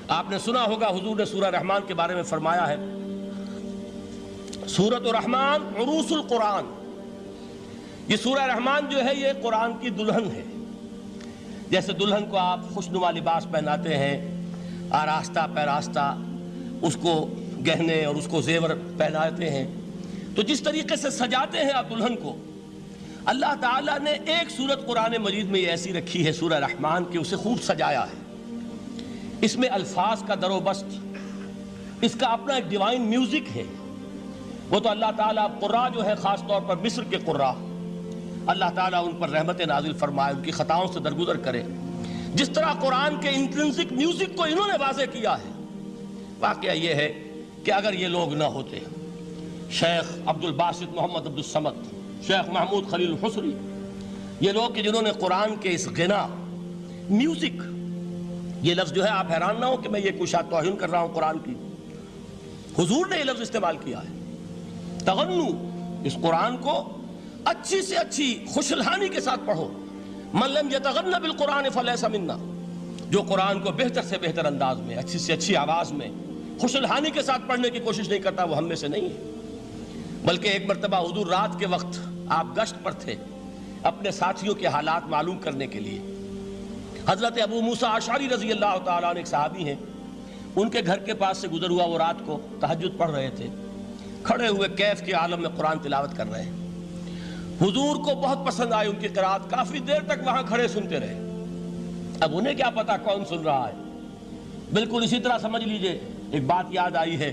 آپ نے سنا ہوگا حضور نے سورہ رحمان کے بارے میں فرمایا ہے، سورۃ الرحمن عروس القرآن، یہ سورہ رحمان جو ہے یہ قرآن کی دلہن ہے۔ جیسے دلہن کو آپ خوشنما لباس پہناتے ہیں، آراستہ پیراستہ اس کو گہنے اور اس کو زیور پہناتے ہیں، تو جس طریقے سے سجاتے ہیں آپ دلہن کو، اللہ تعالیٰ نے ایک سورت قرآن مجید میں یہ ایسی رکھی ہے سورہ رحمان کہ اسے خوب سجایا ہے۔ اس میں الفاظ کا در و بست، اس کا اپنا ایک ڈیوائن میوزک ہے۔ وہ تو اللہ تعالیٰ قراء جو ہے، خاص طور پر مصر کے قراء، اللہ تعالیٰ ان پر رحمت نازل فرمائے، ان کی خطاؤں سے درگزر کرے۔ جس طرح قرآن کے انٹرنسک میوزک کو انہوں نے واضح کیا ہے۔ واقعہ یہ ہے کہ اگر یہ لوگ نہ ہوتے، شیخ عبد الباسط محمد عبد الصمد، شیخ محمود خلیل الحصری، یہ لوگ کہ جنہوں نے قرآن کے اس غنا، میوزک، یہ لفظ جو ہے آپ حیران نہ ہو کہ میں یہ کوئی شاید توہین کر رہا ہوں قرآن کی، حضور نے یہ لفظ استعمال کیا ہے، تغنو، اس قرآن کو اچھی سے اچھی خوشلحانی کے ساتھ پڑھو۔ من لم یتغن بالقرآن فلیس منا، جو قرآن کو بہتر سے بہتر انداز میں، اچھی سے اچھی آواز میں، خوشلحانی کے ساتھ پڑھنے کی کوشش نہیں کرتا، وہ ہم میں سے نہیں ہے۔ بلکہ ایک مرتبہ حضور رات کے وقت آپ گشت پر تھے اپنے ساتھیوں کے حالات معلوم کرنے کے لیے۔ حضرت ابو موسیٰ اشعری رضی اللہ تعالیٰ عنہ ایک صحابی ہیں، ان کے گھر کے پاس سے گزر ہوا، وہ رات کو تہجد پڑھ رہے تھے، کھڑے ہوئے کیف کے عالم میں قرآن تلاوت کر رہے ہیں۔ حضور کو بہت پسند آئی ان کی قرات، کافی دیر تک وہاں کھڑے سنتے رہے۔ اب انہیں کیا پتا کون سن رہا ہے۔ بالکل اسی طرح سمجھ لیجئے، ایک بات یاد آئی ہے،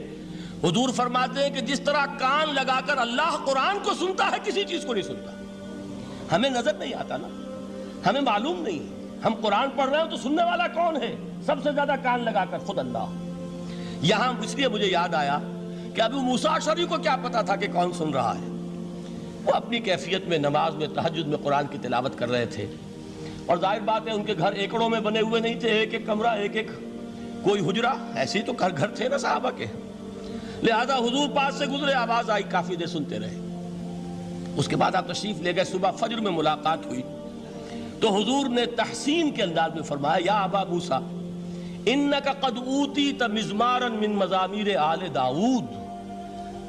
حضور فرماتے ہیں کہ جس طرح کان لگا کر اللہ قرآن کو سنتا ہے، کسی چیز کو نہیں سنتا۔ ہمیں نظر نہیں آتا نا، ہمیں معلوم نہیں، ہم قرآن پڑھ رہے ہیں تو سننے والا کون ہے؟ سب سے زیادہ کان لگا کر خود اللہ۔ یہاں اس لیے مجھے یاد آیا کہ ابو موسیٰ اشعری کو کیا پتا تھا کہ کون سن رہا ہے۔ وہ اپنی کیفیت میں نماز میں تہجد میں قرآن کی تلاوت کر رہے تھے، اور ظاہر بات ہے ان کے گھر ایکڑوں میں بنے ہوئے نہیں تھے، ایک ایک کمرہ، ایک ایک کوئی حجرہ، ایسے ہی تو گھر تھے نا صحابہ کے۔ لہذا حضور پاس سے گزرے، آواز آئی، کافی دیر سنتے رہے۔ اس کے بعد آپ تشریف لے گئے، صبح فجر میں ملاقات ہوئی تو حضور نے تحسین کے انداز میں فرمایا، یا ابا موسیٰ انک قد اوتیت مزمارا من مزامیر آل داؤد،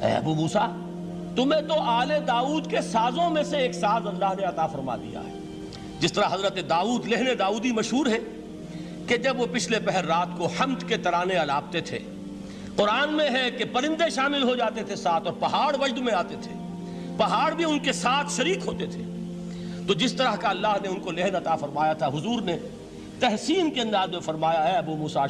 اے ابو موسیٰ تمہیں تو آل داؤد کے سازوں میں سے ایک ساز اللہ نے عطا فرما دیا ہے۔ جس طرح حضرت داؤد، لہن داؤدی مشہور ہے کہ جب وہ پچھلے پہر رات کو حمد کے ترانے الاپتے تھے، قرآن میں ہے کہ پرندے شامل ہو جاتے تھے ساتھ، اور پہاڑ وجد میں آتے تھے، پہاڑ بھی ان کے ساتھ شریک ہوتے تھے۔ تو جس طرح کا اللہ نے ان کو لہن عطا فرمایا تھا، حضور نے تحسین کے انداز میں فرمایا، ہے ابو موسیٰ